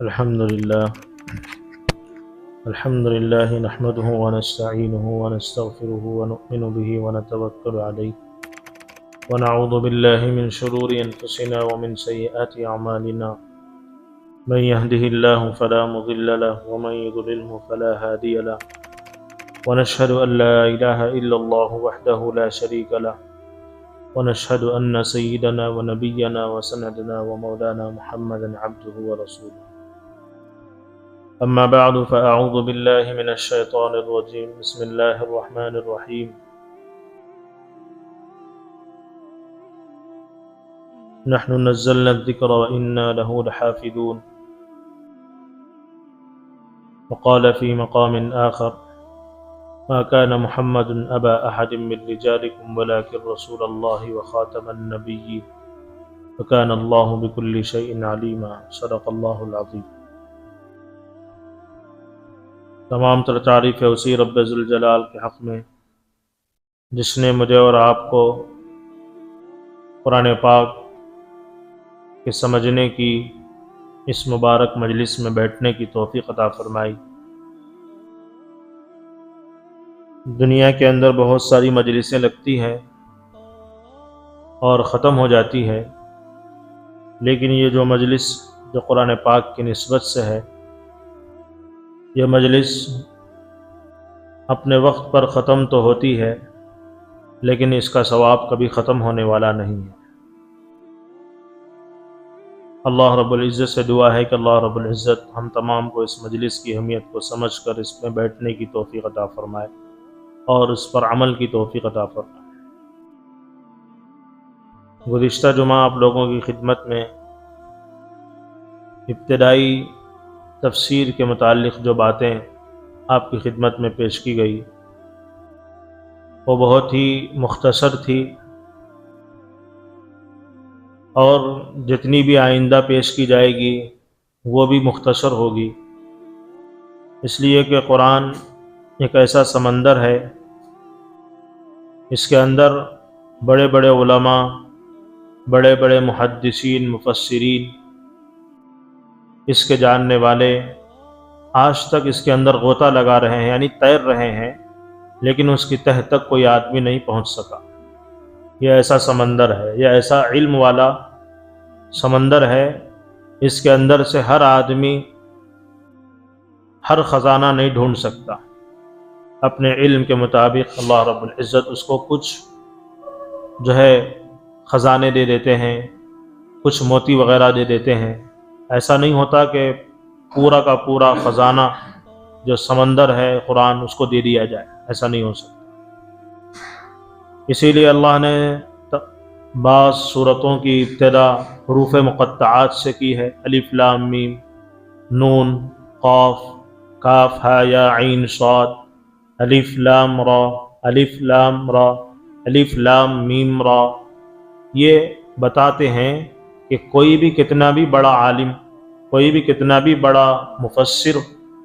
الحمد لله نحمده ونستعينه ونستغفره ونؤمن به ونتوكل عليه ونعوذ بالله من شرور أنفسنا ومن سيئات أعمالنا من يهده الله فلا مضل له ومن يضلله فلا هادي له ونشهد أن لا إله إلا الله وحده لا شريك له ونشهد أن سيدنا ونبينا وسندنا ومولانا محمدا عبده ورسوله أما بعد فأعوذ بالله من الشيطان الرجيم بسم الله الرحمن الرحيم نحن نزلنا الذكر وإنا له لحافظون وقال في مقام آخر ما كان محمد أبا أحد من رجالكم ولكن رسول الله وخاتم النبيين وكان الله بكل شيء عليما صدق الله العظيم۔ تمام تر تعریف ہے اسی رب ذوالجلال کے حق میں جس نے مجھے اور آپ کو قرآن پاک کے سمجھنے کی اس مبارک مجلس میں بیٹھنے کی توفیق عطا فرمائی۔ دنیا کے اندر بہت ساری مجلسیں لگتی ہیں اور ختم ہو جاتی ہے، لیکن یہ جو مجلس جو قرآن پاک کی نسبت سے ہے، یہ مجلس اپنے وقت پر ختم تو ہوتی ہے لیکن اس کا ثواب کبھی ختم ہونے والا نہیں ہے۔ اللہ رب العزت سے دعا ہے کہ اللہ رب العزت ہم تمام کو اس مجلس کی اہمیت کو سمجھ کر اس میں بیٹھنے کی توفیق عطا فرمائے اور اس پر عمل کی توفیق عطا فرمائے۔ گزشتہ جمعہ آپ لوگوں کی خدمت میں ابتدائی تفسیر کے متعلق جو باتیں آپ کی خدمت میں پیش کی گئی وہ بہت ہی مختصر تھی، اور جتنی بھی آئندہ پیش کی جائے گی وہ بھی مختصر ہوگی، اس لیے کہ قرآن ایک ایسا سمندر ہے، اس کے اندر بڑے بڑے علماء، بڑے بڑے محدثین، مفسرین، اس کے جاننے والے آج تک اس کے اندر غوطہ لگا رہے ہیں، یعنی تیر رہے ہیں، لیکن اس کی تہ تک کوئی آدمی نہیں پہنچ سکا۔ یہ ایسا سمندر ہے، یہ ایسا علم والا سمندر ہے، اس کے اندر سے ہر آدمی ہر خزانہ نہیں ڈھونڈ سکتا۔ اپنے علم کے مطابق اللہ رب العزت اس کو کچھ جو ہے خزانے دے دیتے ہیں، کچھ موتی وغیرہ دے دیتے ہیں۔ ایسا نہیں ہوتا کہ پورا کا پورا خزانہ جو سمندر ہے قرآن اس کو دے دیا جائے، ایسا نہیں ہو سکتا۔ اسی لیے اللہ نے بعض سورتوں کی ابتدا حروف مقطعات سے کی ہے، الف لام میم، نون قاف کاف ہا یا عین صاد، الف لام را، الف لام را، الف لام میم را۔ یہ بتاتے ہیں کہ کوئی بھی کتنا بھی بڑا عالم، کوئی بھی کتنا بھی بڑا مفسر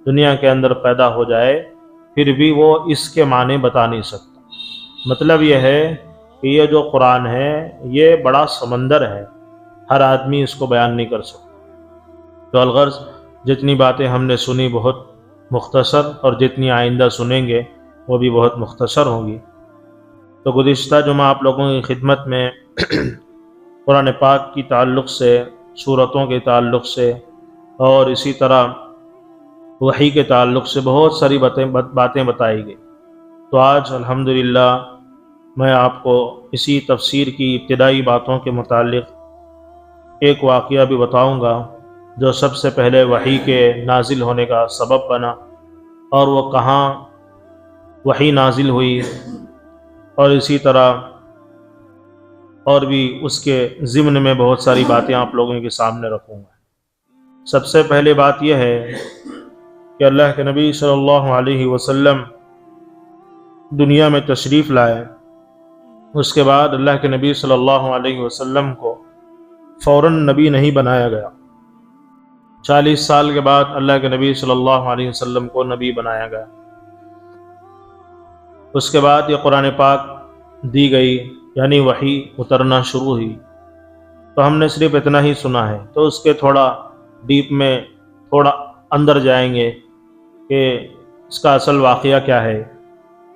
دنیا کے اندر پیدا ہو جائے، پھر بھی وہ اس کے معنی بتا نہیں سکتا۔ مطلب یہ ہے کہ یہ جو قرآن ہے یہ بڑا سمندر ہے، ہر آدمی اس کو بیان نہیں کر سکتا۔ تو الغرض جتنی باتیں ہم نے سنی بہت مختصر، اور جتنی آئندہ سنیں گے وہ بھی بہت مختصر ہوں گی۔ تو گزشتہ جمعہ آپ لوگوں کی خدمت میں قرآن پاک کی تعلق سے، سورتوں کے تعلق سے، اور اسی طرح وحی کے تعلق سے بہت ساری باتیں بتائی گئی۔ تو آج الحمدللہ میں آپ کو اسی تفسیر کی ابتدائی باتوں کے متعلق ایک واقعہ بھی بتاؤں گا جو سب سے پہلے وحی کے نازل ہونے کا سبب بنا، اور وہ کہاں وحی نازل ہوئی، اور اسی طرح اور بھی اس کے ضمن میں بہت ساری باتیں آپ لوگوں کے سامنے رکھوں گا۔ سب سے پہلے بات یہ ہے کہ اللہ کے نبی صلی اللہ علیہ وسلم دنیا میں تشریف لائے، اس کے بعد اللہ کے نبی صلی اللہ علیہ وسلم کو فوراً نبی نہیں بنایا گیا۔ 40 سال کے بعد اللہ کے نبی صلی اللہ علیہ وسلم کو نبی بنایا گیا۔ اس کے بعد یہ قرآن پاک دی گئی، یعنی وحی اترنا شروع ہوئی۔ تو ہم نے صرف اتنا ہی سنا ہے، تو اس کے تھوڑا ڈیپ میں تھوڑا اندر جائیں گے کہ اس کا اصل واقعہ کیا ہے،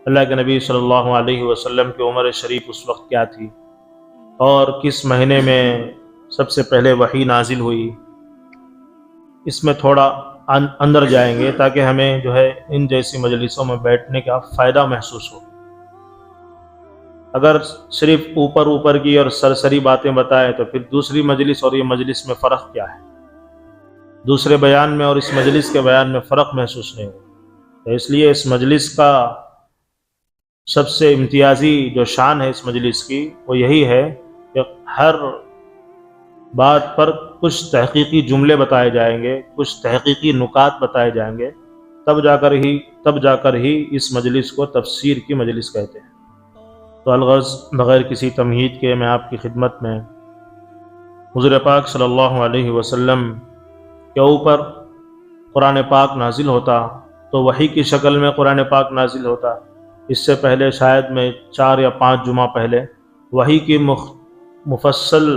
اللہ کے نبی صلی اللہ علیہ وسلم کی عمر شریف اس وقت کیا تھی، اور کس مہینے میں سب سے پہلے وحی نازل ہوئی، اس میں تھوڑا اندر جائیں گے تاکہ ہمیں جو ہے ان جیسی مجلسوں میں بیٹھنے کا فائدہ محسوس ہو۔ اگر صرف اوپر کی اور سرسری باتیں بتائیں تو پھر دوسری مجلس اور یہ مجلس میں فرق کیا ہے، دوسرے بیان میں اور اس مجلس کے بیان میں فرق محسوس نہیں ہو۔ تو اس لیے اس مجلس کا سب سے امتیازی جو شان ہے اس مجلس کی وہ یہی ہے کہ ہر بات پر کچھ تحقیقی جملے بتائے جائیں گے، کچھ تحقیقی نکات بتائے جائیں گے، تب جا کر ہی اس مجلس کو تفسیر کی مجلس کہتے ہیں۔ تو الغرض بغیر کسی تمہید کے میں آپ کی خدمت میں حضور پاک صلی اللہ علیہ وسلم کے اوپر قرآن پاک نازل ہوتا تو وحی کی شکل میں قرآن پاک نازل ہوتا۔ اس سے پہلے شاید میں 4 یا 5 جمعہ پہلے وحی کی مفصل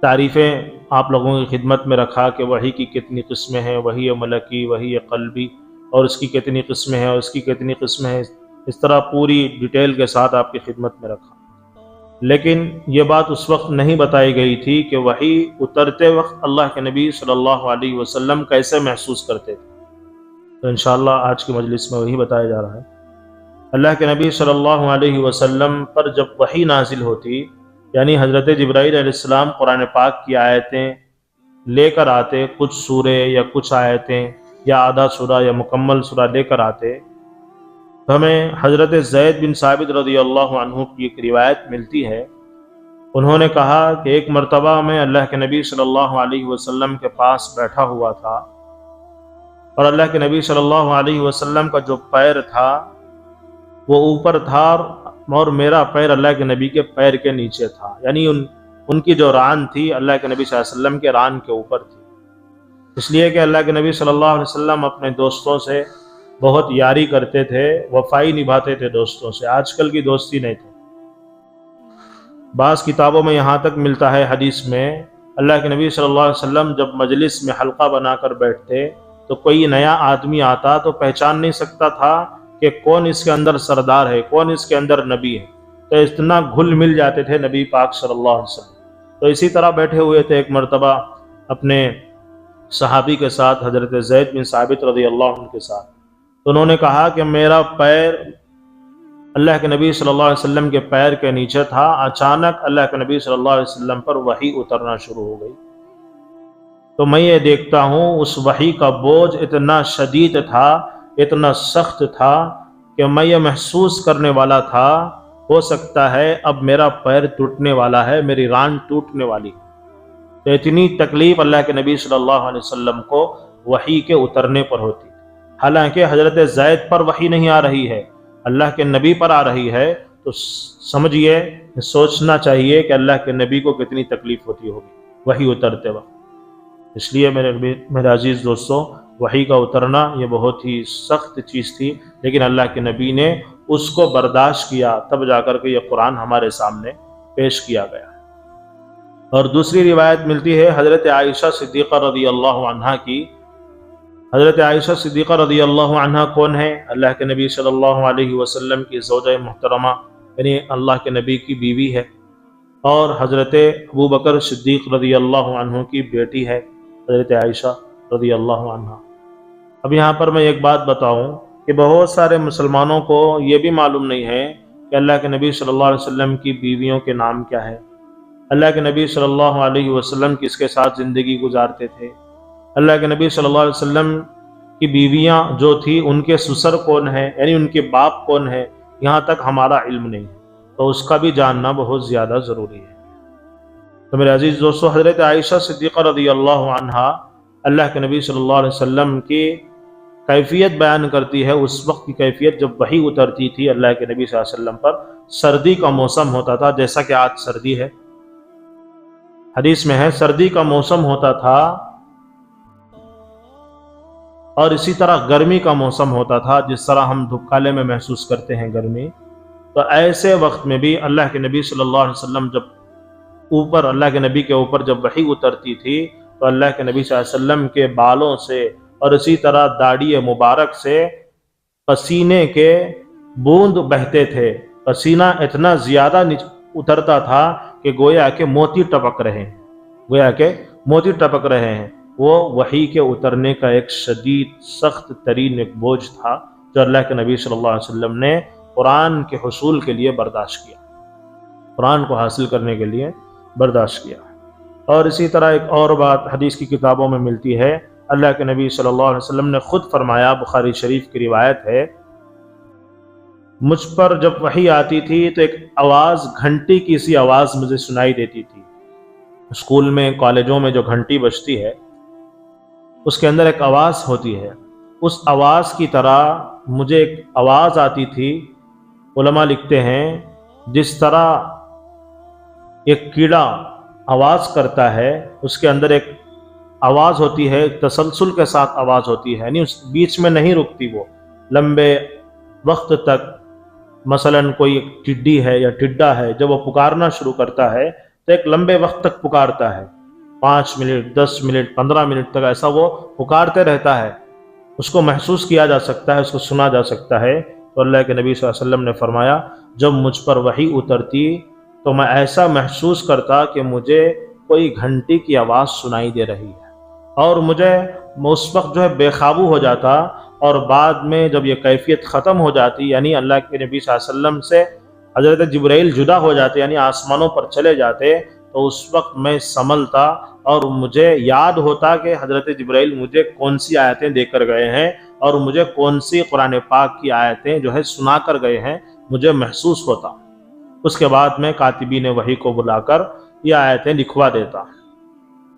تعریفیں آپ لوگوں کی خدمت میں رکھا کہ وحی کی کتنی قسمیں ہیں، وحی ملکی، وحی قلبی، اور اس کی کتنی قسمیں ہیں اور اس کی کتنی قسمیں ہیں، اس طرح پوری ڈیٹیل کے ساتھ آپ کی خدمت میں رکھا۔ لیکن یہ بات اس وقت نہیں بتائی گئی تھی کہ وحی اترتے وقت اللہ کے نبی صلی اللہ علیہ وسلم کیسے محسوس کرتے تھے۔ تو انشاءاللہ آج کی مجلس میں وہی بتایا جا رہا ہے۔ اللہ کے نبی صلی اللہ علیہ وسلم پر جب وحی نازل ہوتی، یعنی حضرت جبرائیل علیہ السلام قرآن پاک کی آیتیں لے کر آتے، کچھ سورے یا کچھ آیتیں یا آدھا سورہ یا مکمل سورہ لے کر آتے، تو ہمیں حضرت زید بن ثابت رضی اللہ عنہ کی ایک روایت ملتی ہے۔ انہوں نے کہا کہ ایک مرتبہ میں اللہ کے نبی صلی اللہ علیہ وسلم کے پاس بیٹھا ہوا تھا، اور اللہ کے نبی صلی اللہ علیہ وسلم کا جو پیر تھا وہ اوپر تھا، اور میرا پیر اللہ کے نبی کے پیر کے نیچے تھا، یعنی ان کی جو ران تھی اللہ کے نبی صلی اللہ علیہ وسلم کے ران کے اوپر تھی۔ اس لیے کہ اللہ کے نبی صلی اللہ علیہ وسلم اپنے دوستوں سے بہت یاری کرتے تھے، وفائی نبھاتے تھے دوستوں سے، آج کل کی دوستی نہیں تھی۔ بعض کتابوں میں یہاں تک ملتا ہے، حدیث میں، اللہ کے نبی صلی اللہ علیہ وسلم جب مجلس میں حلقہ بنا کر بیٹھتے تو کوئی نیا آدمی آتا تو پہچان نہیں سکتا تھا کہ کون اس کے اندر سردار ہے، کون اس کے اندر نبی ہے، تو اتنا گھل مل جاتے تھے نبی پاک صلی اللہ علیہ وسلم۔ تو اسی طرح بیٹھے ہوئے تھے ایک مرتبہ اپنے صحابی کے ساتھ، حضرت زید بن ثابت رضی اللہ عنہ کے ساتھ، تو انہوں نے کہا کہ میرا پیر اللہ کے نبی صلی اللہ علیہ وسلم کے پیر کے نیچے تھا، اچانک اللہ کے نبی صلی اللہ علیہ وسلم پر وحی اترنا شروع ہو گئی، تو میں یہ دیکھتا ہوں اس وحی کا بوجھ اتنا شدید تھا، اتنا سخت تھا کہ میں یہ محسوس کرنے والا تھا ہو سکتا ہے اب میرا پیر ٹوٹنے والا ہے، میری ران ٹوٹنے والی ہے۔ تو اتنی تکلیف اللہ کے نبی صلی اللہ علیہ وسلم کو وحی کے اترنے پر ہوتی، حالانکہ حضرت زید پر وحی نہیں آ رہی ہے، اللہ کے نبی پر آ رہی ہے، تو سمجھئے، سوچنا چاہیے کہ اللہ کے نبی کو کتنی تکلیف ہوتی ہوگی وحی اترتے وقت۔ اس لیے میرے عزیز دوستو، وحی کا اترنا یہ بہت ہی سخت چیز تھی، لیکن اللہ کے نبی نے اس کو برداشت کیا، تب جا کر کے یہ قرآن ہمارے سامنے پیش کیا گیا۔ اور دوسری روایت ملتی ہے حضرت عائشہ صدیقہ رضی اللہ عنہا کی۔ حضرت عائشہ صدیقہ رضی اللہ عنہا کون ہے؟ اللہ کے نبی صلی اللہ علیہ وسلم کی زوجہ محترمہ، یعنی اللہ کے نبی کی بیوی ہے، اور حضرت ابو بکر صدیق رضی اللہ عنہ کی بیٹی ہے حضرت عائشہ رضی اللہ عنہا۔ اب یہاں پر میں ایک بات بتاؤں کہ بہت سارے مسلمانوں کو یہ بھی معلوم نہیں ہے کہ اللہ کے نبی صلی اللہ علیہ وسلم کی بیویوں کے نام کیا ہے، اللہ کے نبی صلی اللہ علیہ وسلم کس کے ساتھ زندگی گزارتے تھے، اللہ کے نبی صلی اللہ علیہ وسلم کی بیویاں جو تھی ان کے سسر کون ہیں، یعنی ان کے باپ کون ہیں، یہاں تک ہمارا علم نہیں ہے، تو اس کا بھی جاننا بہت زیادہ ضروری ہے۔ تو میرے عزیز دوستو، حضرت عائشہ صدیقہ رضی اللہ عنہا اللہ کے نبی صلی اللہ علیہ وسلم کی کیفیت بیان کرتی ہے، اس وقت کی کیفیت جب وحی اترتی تھی اللہ کے نبی صلی اللہ علیہ وسلم پر، سردی کا موسم ہوتا تھا، جیسا کہ آج سردی ہے، حدیث میں ہے سردی کا موسم ہوتا تھا، اور اسی طرح گرمی کا موسم ہوتا تھا، جس طرح ہم دھوپکالے میں محسوس کرتے ہیں گرمی، تو ایسے وقت میں بھی اللہ کے نبی صلی اللہ علیہ وسلم جب اللہ کے نبی کے اوپر جب وحی اترتی تھی تو اللہ کے نبی صلی اللہ علیہ وسلم کے بالوں سے اور اسی طرح داڑھی مبارک سے پسینے کے بوند بہتے تھے، پسینہ اتنا زیادہ اترتا تھا کہ گویا کہ موتی ٹپک رہے ہیں، گویا کہ موتی ٹپک رہے ہیں۔ وہ وحی کے اترنے کا ایک شدید سخت ترین ایک بوجھ تھا جو اللہ کے نبی صلی اللہ علیہ وسلم نے قرآن کے حصول کے لیے برداشت کیا، قرآن کو حاصل کرنے کے لیے برداشت کیا۔ اور اسی طرح ایک اور بات حدیث کی کتابوں میں ملتی ہے، اللہ کے نبی صلی اللہ علیہ وسلم نے خود فرمایا، بخاری شریف کی روایت ہے، مجھ پر جب وحی آتی تھی تو ایک آواز، گھنٹی کی سی آواز مجھے سنائی دیتی تھی۔ اسکول میں، کالجوں میں جو گھنٹی بجتی ہے اس کے اندر ایک آواز ہوتی ہے، اس آواز کی طرح مجھے ایک آواز آتی تھی۔ علماء لکھتے ہیں جس طرح ایک کیڑا آواز کرتا ہے، اس کے اندر ایک آواز ہوتی ہے، تسلسل کے ساتھ آواز ہوتی ہے، یعنی اس بیچ میں نہیں رکتی، وہ لمبے وقت تک۔ مثلا کوئی ایک ٹڈی ہے یا ٹڈا ہے، جب وہ پکارنا شروع کرتا ہے تو ایک لمبے وقت تک پکارتا ہے، 5 منٹ 10 منٹ 15 منٹ تک ایسا وہ پکارتے رہتا ہے، اس کو محسوس کیا جا سکتا ہے، اس کو سنا جا سکتا ہے۔ تو اللہ کے نبی صلی اللہ علیہ وسلم نے فرمایا، جب مجھ پر وحی اترتی تو میں ایسا محسوس کرتا کہ مجھے کوئی گھنٹی کی آواز سنائی دے رہی ہے، اور مجھے اس وقت جو ہے بے قابو ہو جاتا، اور بعد میں جب یہ کیفیت ختم ہو جاتی، یعنی اللہ کے نبی صلی اللہ علیہ وسلم سے حضرت جبرائیل جدا ہو جاتے، یعنی آسمانوں پر چلے جاتے، تو اس وقت میں سنبھلتا اور مجھے یاد ہوتا کہ حضرت جبرائیل مجھے کون سی آیتیں دے کر گئے ہیں اور مجھے کون سی قرآن پاک کی آیتیں جو ہے سنا کر گئے ہیں، مجھے محسوس ہوتا۔ اس کے بعد میں کاتبین وحی کو بلا کر یہ آیتیں لکھوا دیتا۔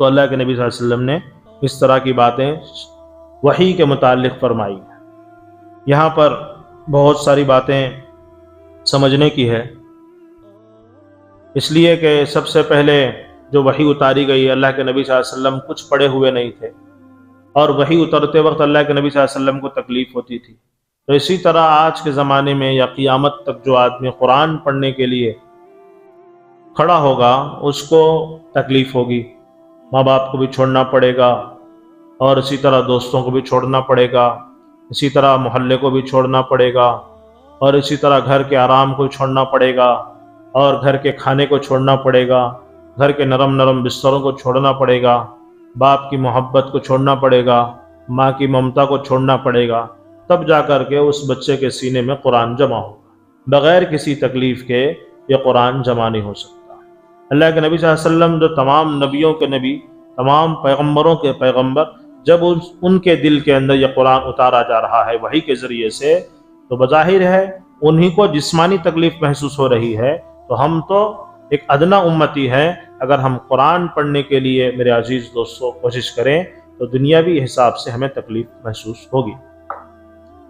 تو اللہ کے نبی صلی اللہ علیہ وسلم نے اس طرح کی باتیں وحی کے متعلق فرمائی۔ یہاں پر بہت ساری باتیں سمجھنے کی ہے، اس لیے کہ سب سے پہلے جو وحی اتاری گئی، اللہ کے نبی صلی اللہ علیہ وسلم کچھ پڑھے ہوئے نہیں تھے، اور وحی اترتے وقت اللہ کے نبی صلی اللہ علیہ وسلم کو تکلیف ہوتی تھی۔ تو اسی طرح آج کے زمانے میں یا قیامت تک جو آدمی قرآن پڑھنے کے لیے کھڑا ہوگا اس کو تکلیف ہوگی، ماں باپ کو بھی چھوڑنا پڑے گا، اور اسی طرح دوستوں کو بھی چھوڑنا پڑے گا، اسی طرح محلے کو بھی چھوڑنا پڑے گا، اور اسی طرح گھر کے آرام کو چھوڑنا پڑے گا، اور گھر کے کھانے کو چھوڑنا پڑے گا، گھر کے نرم نرم بستروں کو چھوڑنا پڑے گا، باپ کی محبت کو چھوڑنا پڑے گا، ماں کی ممتا کو چھوڑنا پڑے گا، تب جا کر کے اس بچے کے سینے میں قرآن جمع ہوگا۔ بغیر کسی تکلیف کے یہ قرآن جمع نہیں ہو سکتا۔ اللہ کے نبی صلی اللہ علیہ وسلم جو تمام نبیوں کے نبی، تمام پیغمبروں کے پیغمبر، جب ان کے دل کے اندر یہ قرآن اتارا جا رہا ہے وحی کے ذریعے سے، تو بظاہر ہے انہی کو جسمانی تکلیف محسوس ہو رہی ہے، تو ہم تو ایک ادنا امتی ہیں۔ اگر ہم قرآن پڑھنے کے لیے میرے عزیز دوستوں کوشش کریں تو دنیاوی حساب سے ہمیں تکلیف محسوس ہوگی،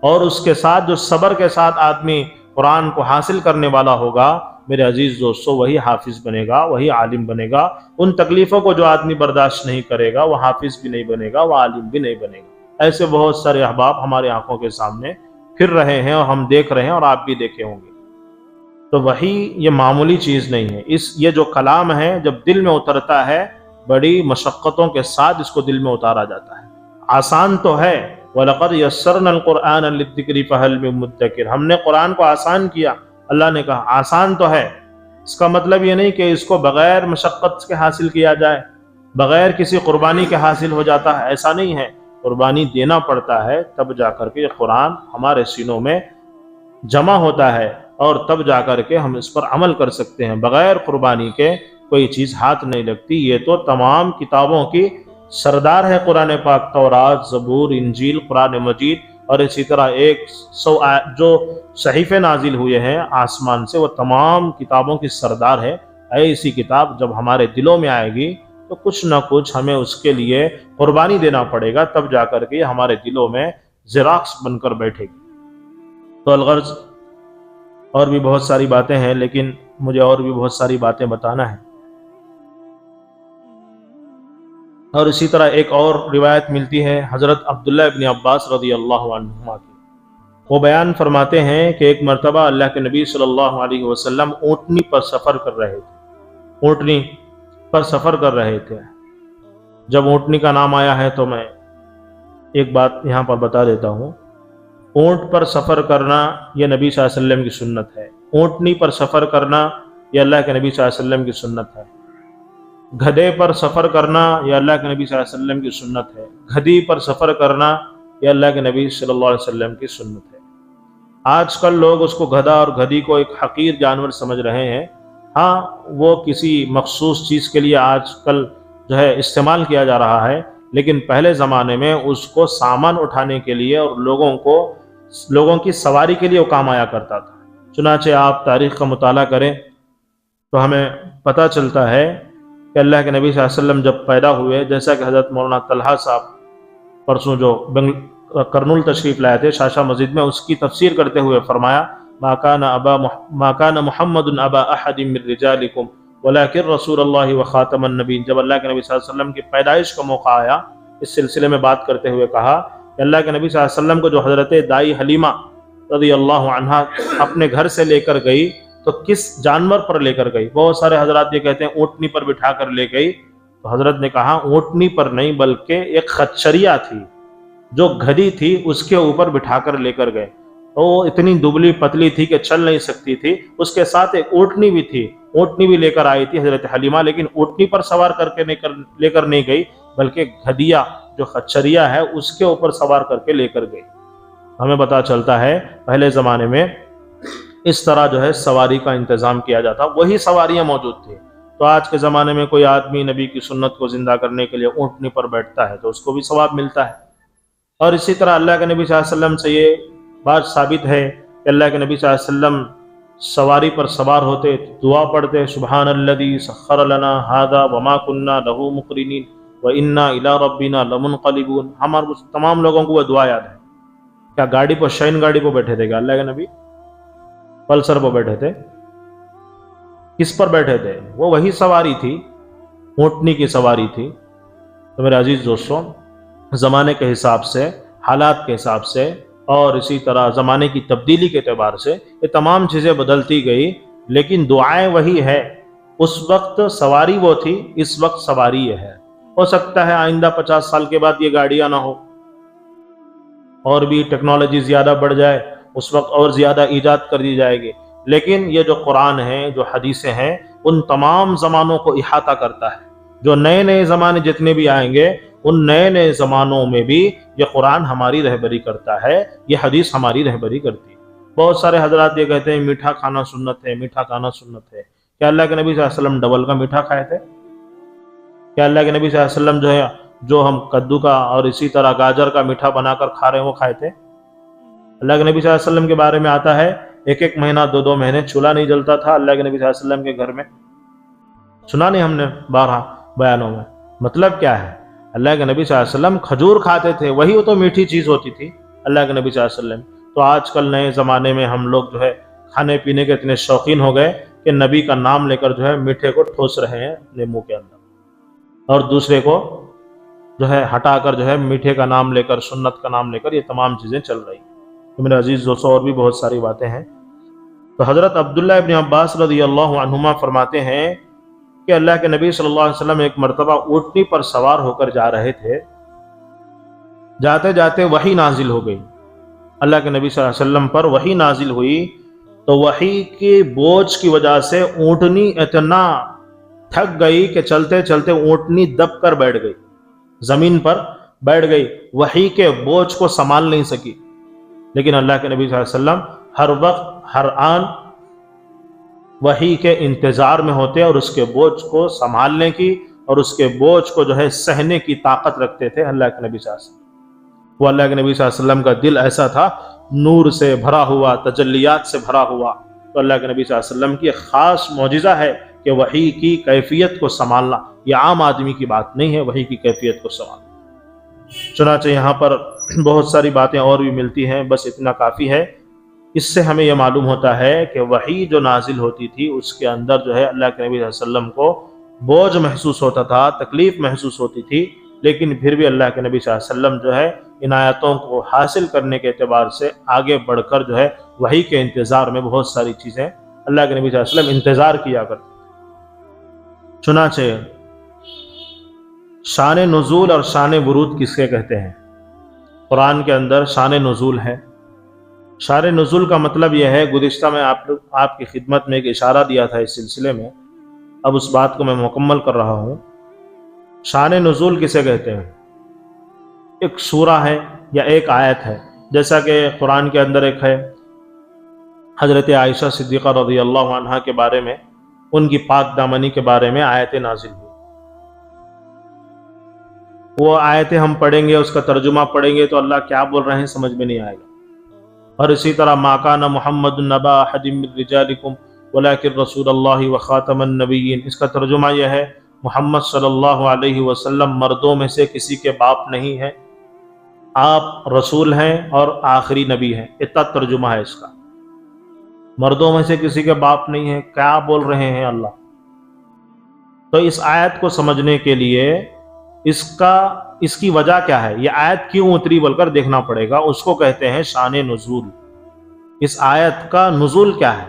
اور اس کے ساتھ جو صبر کے ساتھ آدمی قرآن کو حاصل کرنے والا ہوگا میرے عزیز دوستوں، وہی حافظ بنے گا، وہی عالم بنے گا۔ ان تکلیفوں کو جو آدمی برداشت نہیں کرے گا وہ حافظ بھی نہیں بنے گا، وہ عالم بھی نہیں بنے گا۔ ایسے بہت سارے احباب ہمارے آنکھوں کے سامنے پھر رہے ہیں، اور ہم دیکھ رہے ہیں، اور آپ بھی دیکھے ہوں گے۔ تو وحی یہ معمولی چیز نہیں ہے، یہ جو کلام ہے جب دل میں اترتا ہے بڑی مشقتوں کے ساتھ اس کو دل میں اتارا جاتا ہے۔ آسان تو ہے، وَلَقَدْ يَسَّرْنَا الْقُرْآنَ لِلذِّكْرِ فَهَلْ مِن مُدَّكِرٍ، ہم نے قرآن کو آسان کیا۔ اللہ نے کہا آسان تو ہے، اس کا مطلب یہ نہیں کہ اس کو بغیر مشقت کے حاصل کیا جائے، بغیر کسی قربانی کے حاصل ہو جاتا ہے، ایسا نہیں ہے۔ قربانی دینا پڑتا ہے، تب جا کر کے یہ قرآن ہمارے سینوں میں جمع ہوتا ہے، اور تب جا کر کے ہم اس پر عمل کر سکتے ہیں۔ بغیر قربانی کے کوئی چیز ہاتھ نہیں لگتی۔ یہ تو تمام کتابوں کی سردار ہے قرآن پاک، تورات، زبور، انجیل، قرآن مجید، اور اسی طرح 100 جو صحیفے نازل ہوئے ہیں آسمان سے، وہ تمام کتابوں کی سردار ہے۔ ایسی کتاب جب ہمارے دلوں میں آئے گی تو کچھ نہ کچھ ہمیں اس کے لیے قربانی دینا پڑے گا، تب جا کر کے یہ ہمارے دلوں میں زراکس بن کر بیٹھے گی۔ تو الغرض اور بھی بہت ساری باتیں ہیں، لیکن مجھے اور بھی بہت ساری باتیں بتانا ہے۔ اور اسی طرح ایک اور روایت ملتی ہے حضرت عبداللہ ابن عباس رضی اللہ عنہما کی، وہ بیان فرماتے ہیں کہ ایک مرتبہ اللہ کے نبی صلی اللہ علیہ وسلم اونٹنی پر سفر کر رہے تھے، اونٹنی پر سفر کر رہے تھے، جب اونٹنی کا نام آیا ہے تو میں ایک بات یہاں پر بتا دیتا ہوں، اونٹ پر سفر کرنا یہ نبی صلی اللہ علیہ وسلم کی سنت ہے، اونٹنی پر سفر کرنا یہ اللہ کے نبی صلی اللہ علیہ وسلم کی سنت ہے، گدھے پر سفر کرنا یہ اللہ کے نبی صلی اللہ علیہ وسلم کی سنت ہے، گدھی پر سفر کرنا یہ اللہ کے نبی صلی اللہ علیہ وسلم کی سنت ہے۔ آج کل لوگ اس کو گدھا اور گدھی کو ایک حقیر جانور سمجھ رہے ہیں، ہاں وہ کسی مخصوص چیز کے لیے آج کل جو ہے استعمال کیا جا رہا ہے، لیکن پہلے زمانے میں اس کو سامان اٹھانے کے لیے اور لوگوں کی سواری کے لیے وہ کام آیا کرتا تھا۔ چنانچہ آپ تاریخ کا مطالعہ کریں تو ہمیں پتہ چلتا ہے کہ اللہ کے نبی صلی اللہ علیہ وسلم جب پیدا ہوئے، جیسا کہ حضرت مولانا طلحہ صاحب پرسوں جو کرنول تشریف لائے تھے شاشہ مسجد میں، اس کی تفسیر کرتے ہوئے فرمایا ما کان محمد ابا احد من رجالکم ولکن رسول اللہ وخاتم النبیین۔ جب اللہ کے نبی صلی اللہ علیہ وسلم کی پیدائش کا موقع آیا، اس سلسلے میں بات کرتے ہوئے کہا کہ اللہ کے نبی صلی اللہ علیہ وسلم کو جو حضرت دائی حلیمہ رضی اللہ عنہا اپنے گھر سے لے کر گئی تو کس جانور پر لے کر گئی؟ بہت سارے حضرات یہ کہتے ہیں اونٹنی پر بٹھا کر لے گئی، تو حضرت نے کہا اونٹنی پر نہیں بلکہ ایک خچریہ تھی جو گدھی تھی اس کے اوپر بٹھا کر لے کر گئے، تو وہ اتنی دبلی پتلی تھی کہ چل نہیں سکتی تھی، اس کے ساتھ ایک اونٹنی بھی تھی، اونٹنی بھی لے کر آئی تھی حضرت حلیمہ، لیکن اونٹنی پر سوار کر کے لے کر نہیں گئی بلکہ گدھیہ جو خچریہ ہے اس کے اوپر سوار کر کے لے کر گئی۔ ہمیں پتہ چلتا ہے پہلے زمانے میں اس طرح جو ہے سواری کا انتظام کیا جاتا، وہی سواریاں موجود تھی۔ تو آج کے زمانے میں کوئی آدمی نبی کی سنت کو زندہ کرنے کے لیے اونٹنی پر بیٹھتا ہے تو اس کو بھی ثواب ملتا ہے۔ اور اسی طرح اللہ کے نبی صلی اللہ علیہ وسلم سے یہ بات ثابت ہے کہ اللہ کے نبی صلی اللہ علیہ وسلم سواری پر سوار ہوتے دعا پڑھتے سبحان الذی سخر لنا ھذا وما كنا له مقرنین وانا الی ربنا لمنقلبون۔ ہمارے تمام لوگوں کو وہ دعا یاد ہے۔ کیا گاڑی پر شائن گاڑی پر بیٹھے تھے؟ کیا اللہ کے نبی پلسر پر بیٹھے تھے؟ کس پر بیٹھے تھے؟ وہ وہی سواری تھی، اونٹنی کی سواری تھی۔ تو میرے عزیز دوستوں، زمانے کے حساب سے، حالات کے حساب سے اور اسی طرح زمانے کی تبدیلی کے اعتبار سے یہ تمام چیزیں بدلتی گئی، لیکن دعائیں وہی ہے۔ اس وقت سواری وہ تھی، اس وقت سواری یہ ہے۔ ہو سکتا ہے آئندہ 50 سال کے بعد یہ گاڑیاں نہ ہو اور بھی ٹیکنالوجی زیادہ بڑھ جائے، اس وقت اور زیادہ ایجاد کر دی جائے گی، لیکن یہ جو قرآن ہے، جو حدیثیں ہیں، ان تمام زمانوں کو احاطہ کرتا ہے۔ جو نئے نئے زمانے جتنے بھی آئیں گے، ان نئے نئے زمانوں میں بھی یہ قرآن ہماری رہبری کرتا ہے، یہ حدیث ہماری رہبری کرتی ہے۔ بہت سارے حضرات یہ کہتے ہیں میٹھا کھانا سنت ہے، میٹھا کھانا سنت ہے۔ کیا اللہ کے نبی صلی اللہ علیہ وسلم ڈبل کا میٹھا کھائے تھے؟ کیا اللہ کے نبی صلی اللہ علیہ وسلم جو ہم کدو کا اور اسی طرح گاجر کا میٹھا بنا کر کھا رہے ہیں وہ کھائے تھے؟ اللہ کے نبی صلی اللہ علیہ وسلم کے بارے میں آتا ہے ایک مہینہ 2 مہینے چولہا نہیں جلتا تھا اللہ کے نبی صلی اللہ علیہ وسلم کے گھر میں۔ سنا نہیں ہم نے 12 بیانوں میں؟ مطلب کیا ہے؟ اللہ کے نبی صلی اللہ علیہ وسلم کھجور کھاتے تھے، وہی وہ تو میٹھی چیز ہوتی تھی اللہ کے نبی صلی اللہ علیہ وسلم۔ تو آج کل نئے زمانے میں ہم لوگ جو ہے کھانے پینے کے اتنے شوقین ہو گئے کہ نبی کا نام لے کر جو ہے میٹھے کو ٹھوس رہے ہیں اپنے منہ کے اندر، اور دوسرے کو جو ہے ہٹا کر جو ہے میٹھے کا نام لے کر، سنت کا نام لے کر یہ تمام چیزیں چل رہی ہیں۔ تو میرے عزیز دوستوں، اور بھی بہت ساری باتیں ہیں۔ تو حضرت عبداللہ ابن عباس رضی اللہ عنہما فرماتے ہیں کہ اللہ کے نبی صلی اللہ علیہ وسلم ایک مرتبہ اونٹنی پر سوار ہو کر جا رہے تھے، جاتے جاتے وحی نازل ہو گئی، اللہ کے نبی صلی اللہ علیہ وسلم پر وحی نازل ہوئی، تو وحی کے بوجھ کی وجہ سے اونٹنی اتنا تھک گئی کہ چلتے چلتے اونٹنی دب کر بیٹھ گئی، زمین پر بیٹھ گئی، وحی کے بوجھ کو سنبھال نہیں سکی۔ لیکن اللہ کے نبی صلی اللہ علیہ وسلم ہر وقت ہر آن وحی کے انتظار میں ہوتے اور اس کے بوجھ کو سنبھالنے کی اور اس کے بوجھ کو جو ہے سہنے کی طاقت رکھتے تھے اللہ کے نبی صلی اللہ علیہ وسلم۔ وہ اللہ کے نبی صلی اللہ علیہ وسلم کا دل ایسا تھا، نور سے بھرا ہوا، تجلیات سے بھرا ہوا۔ تو اللہ کے نبی صلی اللہ علیہ وسلم کی ایک خاص معجزہ ہے کہ وحی کی کیفیت کو سنبھالنا، یہ عام آدمی کی بات نہیں ہے، وحی کی کیفیت کو سنبھالنا۔ چنانچہ یہاں پر بہت ساری باتیں اور بھی ملتی ہیں، بس اتنا کافی ہے۔ اس سے ہمیں یہ معلوم ہوتا ہے کہ وحی جو نازل ہوتی تھی اس کے اندر جو ہے اللہ کے نبی صلی اللہ علیہ وسلم کو بوجھ محسوس ہوتا تھا، تکلیف محسوس ہوتی تھی، لیکن پھر بھی اللہ کے نبی صلی اللہ علیہ وسلم جو ہے ان آیاتوں کو حاصل کرنے کے اعتبار سے آگے بڑھ کر جو ہے وحی کے انتظار میں بہت ساری چیزیں اللہ کے نبی صلی اللہ علیہ وسلم انتظار کیا کرتے۔ چنانچہ شان نزول اور شان ورود کس کے کہتے ہیں؟ قرآن کے اندر شان نزول ہے۔ شان نزول کا مطلب یہ ہے، گزشتہ میں آپ کی خدمت میں ایک اشارہ دیا تھا اس سلسلے میں، اب اس بات کو میں مکمل کر رہا ہوں۔ شان نزول کسے کہتے ہیں؟ ایک سورہ ہے یا ایک آیت ہے، جیسا کہ قرآن کے اندر ایک ہے حضرت عائشہ صدیقہ رضی اللہ عنہا کے بارے میں، ان کی پاک دامنی کے بارے میں آیت نازل ہوئی۔ وہ آیتیں ہم پڑھیں گے، اس کا ترجمہ پڑھیں گے تو اللہ کیا بول رہے ہیں سمجھ میں نہیں آئے گا۔ اور اسی طرح ما کان محمد نبا احد من رجالکم ولکن رسول اللہ وخاتم النبیین، اس کا ترجمہ یہ ہے محمد صلی اللہ علیہ وسلم مردوں میں سے کسی کے باپ نہیں ہے، آپ رسول ہیں اور آخری نبی ہیں۔ اتنا ترجمہ ہے اس کا، مردوں میں سے کسی کے باپ نہیں ہے، کیا بول رہے ہیں اللہ؟ تو اس آیت کو سمجھنے کے لیے اس کی وجہ کیا ہے، یہ آیت کیوں اتری بول کر دیکھنا پڑے گا، اس کو کہتے ہیں شان نزول۔ اس آیت کا نزول کیا ہے،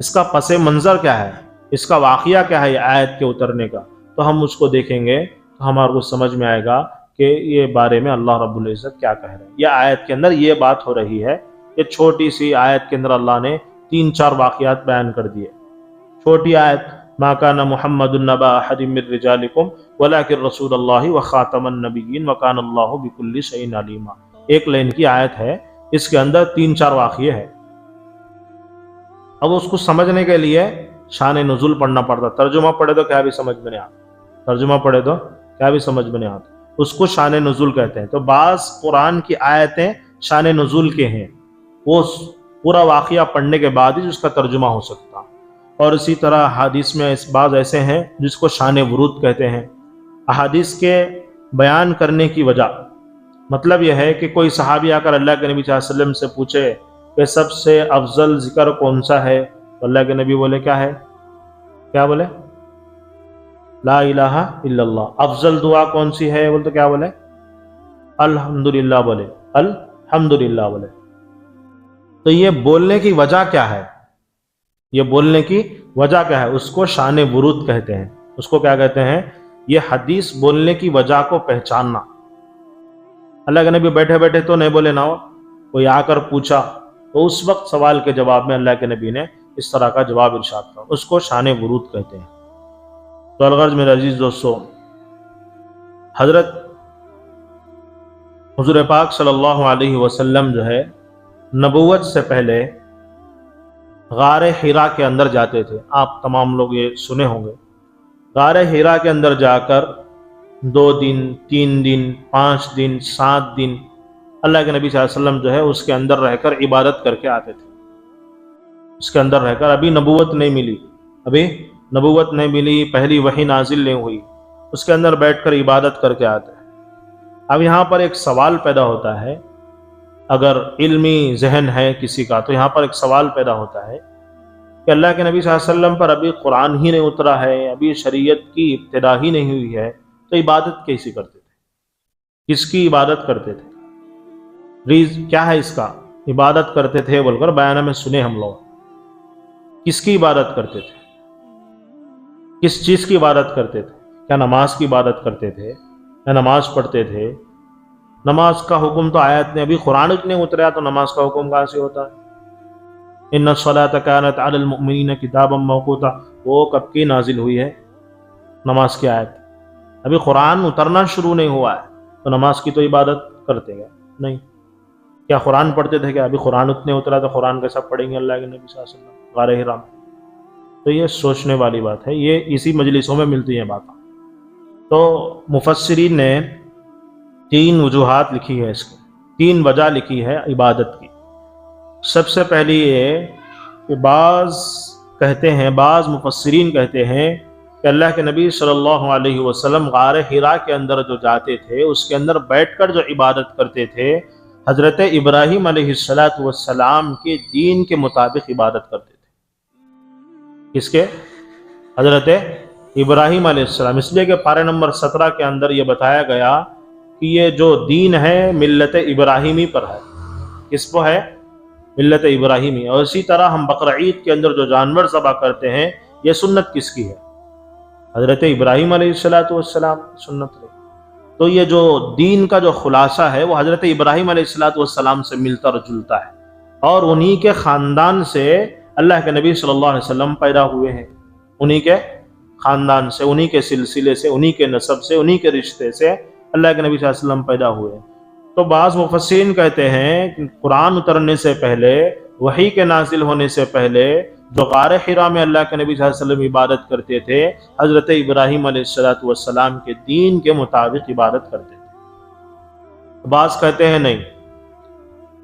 اس کا پس منظر کیا ہے، اس کا واقعہ کیا ہے یہ آیت کے اترنے کا، تو ہم اس کو دیکھیں گے تو ہمارے کو سمجھ میں آئے گا کہ یہ بارے میں اللہ رب العزت کیا کہہ رہے ہیں۔ یہ آیت کے اندر یہ بات ہو رہی ہے، یہ چھوٹی سی آیت کے اندر اللہ نے 3-4 واقعات بیان کر دیے۔ چھوٹی آیت ما کان محمد نبا احد من رجالکم ولکن رسول اللہ وخاتم النبیین وکان اللہ بکل شیء علیما، ایک لائن کی آیت ہے، اس کے اندر 3-4 واقعے ہیں۔ اب اس کو سمجھنے کے لیے شان نزول پڑھنا پڑتا، ترجمہ پڑھے تو کیا بھی سمجھ میں نہیں آتا، ترجمہ پڑھے تو کیا بھی سمجھ میں نہیں آتا، اس کو شان نزول کہتے ہیں۔ تو بعض قرآن کی آیتیں شان نزول کے ہیں، وہ پورا واقعہ پڑھنے کے بعد ہی اس کا ترجمہ ہو سکتا۔ اور اسی طرح حدیث میں بعض ایسے ہیں جس کو شان ورود کہتے ہیں۔ احادیث کے بیان کرنے کی وجہ مطلب یہ ہے کہ کوئی صحابی آ کر اللہ کے نبی صلی اللہ علیہ وسلم سے پوچھے کہ سب سے افضل ذکر کون سا ہے، تو اللہ کے نبی بولے کیا ہے، کیا بولے؟ لا الہ الا اللہ۔ افضل دعا کون سی ہے بولے تو کیا بولے؟ الحمدللہ بولے، الحمدللہ بولے۔ تو یہ بولنے کی وجہ کیا ہے، یہ بولنے کی وجہ کیا ہے، اس کو شان ورود کہتے ہیں۔ اس کو کیا کہتے ہیں؟ یہ حدیث بولنے کی وجہ کو پہچاننا۔ اللہ کے نبی بیٹھے بیٹھے تو نہیں بولے نہ ہو، کوئی آ کر پوچھا تو اس وقت سوال کے جواب میں اللہ کے نبی نے اس طرح کا جواب ارشاد کیا، اس کو شان ورود کہتے ہیں۔ تو الغرض میرے عزیز دوستو، حضرت حضور پاک صلی اللہ علیہ وسلم جو ہے نبوت سے پہلے غار حرا کے اندر جاتے تھے۔ آپ تمام لوگ یہ سنے ہوں گے، غار حرا کے اندر جا کر 2 دن 3 دن 5 دن 7 دن اللہ کے نبی صلی اللہ علیہ وسلم جو ہے اس کے اندر رہ کر عبادت کر کے آتے تھے۔ اس کے اندر رہ کر، ابھی نبوت نہیں ملی، پہلی وحی نازل نہیں ہوئی، اس کے اندر بیٹھ کر عبادت کر کے آتے ہیں۔ اب یہاں پر ایک سوال پیدا ہوتا ہے، اگر علمی ذہن ہے کسی کا تو یہاں پر ایک سوال پیدا ہوتا ہے کہ اللہ کے نبی صلی اللہ علیہ وسلم پر ابھی قرآن ہی نہیں اترا ہے، ابھی شریعت کی ابتدا ہی نہیں ہوئی ہے، تو عبادت کیسی کرتے تھے، کس کی عبادت کرتے تھے، کیا ہے اس کا عبادت کرتے تھے بول کر بیانہ میں سنے ہم لوگ۔ کس کی عبادت کرتے تھے، کس چیز کی عبادت کرتے تھے؟ کیا نماز کی عبادت کرتے تھے، یا نماز پڑھتے تھے؟ نماز کا حکم تو آیت نے، ابھی قرآن نے اتریا تو نماز کا حکم کہاں سے ہوتا ہے؟ ان الصلاۃ کانت علی المؤمنین کتابا موقوتا، وہ کب کی نازل ہوئی ہے نماز کی آیت؟ ابھی قرآن اترنا شروع نہیں ہوا ہے تو نماز کی تو عبادت کرتے گا نہیں۔ کیا قرآن پڑھتے تھے؟ کیا ابھی قرآن اتنے اترا تو قرآن کیسا پڑھیں گے اللہ کے نبی صلی اللہ علیہ وسلم غار حرا میں؟ تو یہ سوچنے والی بات ہے، یہ اسی مجلسوں میں ملتی ہیں باتیں۔ تو مفسرین نے 3 وجوہات لکھی ہے، اس کی 3 وجہ لکھی ہے عبادت کی۔ سب سے پہلی یہ کہ بعض مفسرین کہتے ہیں کہ اللہ کے نبی صلی اللہ علیہ وسلم غار حرا کے اندر جو جاتے تھے اس کے اندر بیٹھ کر جو عبادت کرتے تھے، حضرت ابراہیم علیہ السلام کے دین کے مطابق عبادت کرتے تھے۔ کس کے؟ حضرت ابراہیم علیہ السلام، اس لیے کہ پارہ نمبر 17 کے اندر یہ بتایا گیا کہ یہ جو دین ہے ملت ابراہیمی پر ہے۔ کس کو ہے؟ ملت ابراہیمی۔ اور اسی طرح ہم بقرعید کے اندر جو جانور ذبح کرتے ہیں، یہ سنت کس کی ہے؟ حضرت ابراہیم علیہ السلام سنت رہی۔ تو یہ جو دین کا جو خلاصہ ہے وہ حضرت ابراہیم علیہ السلام سے ملتا اور جلتا ہے، اور انہی کے خاندان سے اللہ کے نبی صلی اللہ علیہ وسلم پیدا ہوئے ہیں، انہی کے خاندان سے، انہی کے سلسلے سے، انہی کے نسب سے، انہی کے رشتے سے اللہ کے نبی صلی اللہ علیہ وسلم پیدا ہوئے ہیں۔ تو بعض مفسرین کہتے ہیں کہ قرآن اترنے سے پہلے، وحی کے نازل ہونے سے پہلے جو غار حرا میں اللہ کے نبی صلی اللہ علیہ وسلم عبادت کرتے تھے، حضرت ابراہیم علیہ السلام کے دین کے مطابق عبادت کرتے تھے۔ بعض کہتے ہیں نہیں،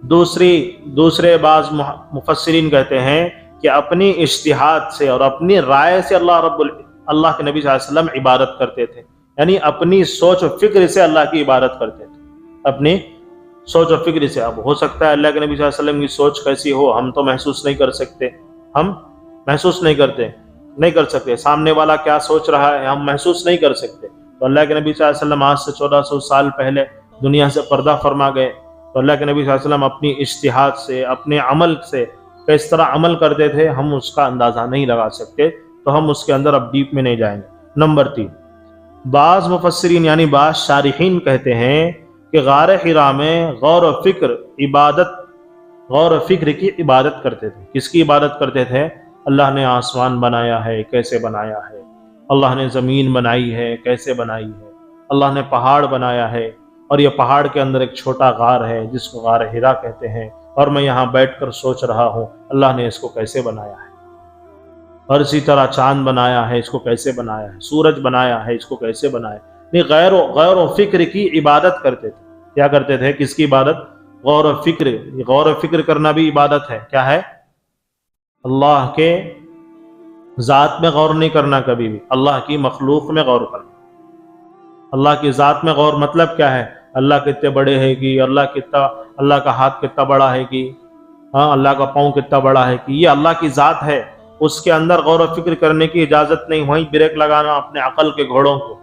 دوسرے بعض مفسرین کہتے ہیں کہ اپنی اجتہاد سے اور اپنی رائے سے اللہ کے نبی صلی اللہ علیہ وسلم عبادت کرتے تھے، یعنی اپنی سوچ و فکر سے اللہ کی عبادت کرتے تھے، اپنی سوچ و فکر سے۔ اب ہو سکتا ہے اللہ کے نبی صلی اللہ علیہ وسلم کی سوچ کیسی ہو، ہم تو محسوس نہیں کر سکتے، ہم محسوس نہیں کر سکتے، سامنے والا کیا سوچ رہا ہے ہم محسوس نہیں کر سکتے۔ تو اللہ کے نبی صلی اللہ علیہ وسلم آج سے 1400 سال پہلے دنیا سے پردہ فرما گئے، تو اللہ کے نبی صلی اللہ علیہ وسلم اپنی اجتہاد سے، اپنے عمل سے کس طرح عمل کرتے تھے ہم اس کا اندازہ نہیں لگا سکتے، تو ہم اس کے اندر اب ڈیپ میں نہیں جائیں گے۔ نمبر 3، بعض مفسرین یعنی بعض شارحین کہتے ہیں کہ غار حرا میں غور و فکر کی عبادت کرتے تھے۔ کس کی عبادت کرتے تھے؟ اللہ نے آسمان بنایا ہے، کیسے بنایا ہے؟ اللہ نے زمین بنائی ہے، کیسے بنائی ہے؟ اللہ نے پہاڑ بنایا ہے، اور یہ پہاڑ کے اندر ایک چھوٹا غار ہے جس کو غار حرا کہتے ہیں، اور میں یہاں بیٹھ کر سوچ رہا ہوں اللہ نے اس کو کیسے بنایا ہے۔ اور اسی طرح چاند بنایا ہے، اس کو کیسے بنایا ہے؟ سورج بنایا ہے، اس کو کیسے بنایا ہے؟ نہیں، غور و فکر کی عبادت کرتے تھے۔ کیا کرتے تھے؟ کس کی عبادت؟ غور و فکر کرنا بھی عبادت ہے۔ کیا ہے؟ اللہ کے ذات میں غور نہیں کرنا کبھی بھی، اللہ کی مخلوق میں غور کرنا۔ اللہ کی ذات میں غور مطلب کیا ہے؟ اللہ کتنے بڑے ہے کہ اللہ کا ہاتھ کتنا بڑا ہے کہ اللہ کا پاؤں کتنا بڑا ہے کہ یہ اللہ کی ذات ہے، اس کے اندر غور و فکر کرنے کی اجازت نہیں، وہیں بریک لگانا اپنے عقل کے گھوڑوں کو۔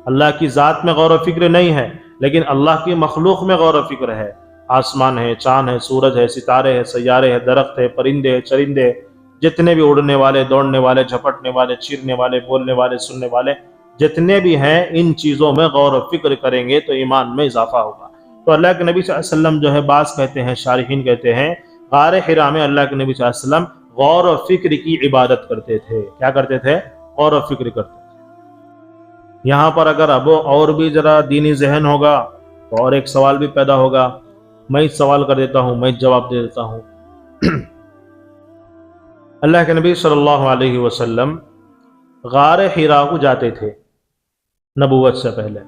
اللہ کی ذات میں غور و فکر نہیں ہے، لیکن اللہ کی مخلوق میں غور و فکر ہے۔ آسمان ہے، چاند ہے، سورج ہے، ستارے ہے، سیارے ہے، درخت ہے، پرندے ہے، چرندے، جتنے بھی اڑنے والے، دوڑنے والے، جھپٹنے والے، چیرنے والے، بولنے والے، سننے والے، جتنے بھی ہیں، ان چیزوں میں غور و فکر کریں گے تو ایمان میں اضافہ ہوگا۔ تو اللہ کے نبی صلی اللہ علیہ وسلم جو ہے، بعض کہتے ہیں، شارحین کہتے ہیں، غار حرا میں اللہ کے نبی صلی اللہ علیہ وسلم غور و فکر کی عبادت کرتے تھے۔ کیا کرتے تھے؟ غور و فکر کرتے تھے۔ یہاں پر اگر اب اور بھی ذرا دینی ذہن ہوگا تو اور ایک سوال بھی پیدا ہوگا، میں سوال کر دیتا ہوں، میں جواب دے دیتا ہوں۔ اللہ کے نبی صلی اللہ علیہ وسلم غار حرا کو جاتے تھے نبوت سے پہلے،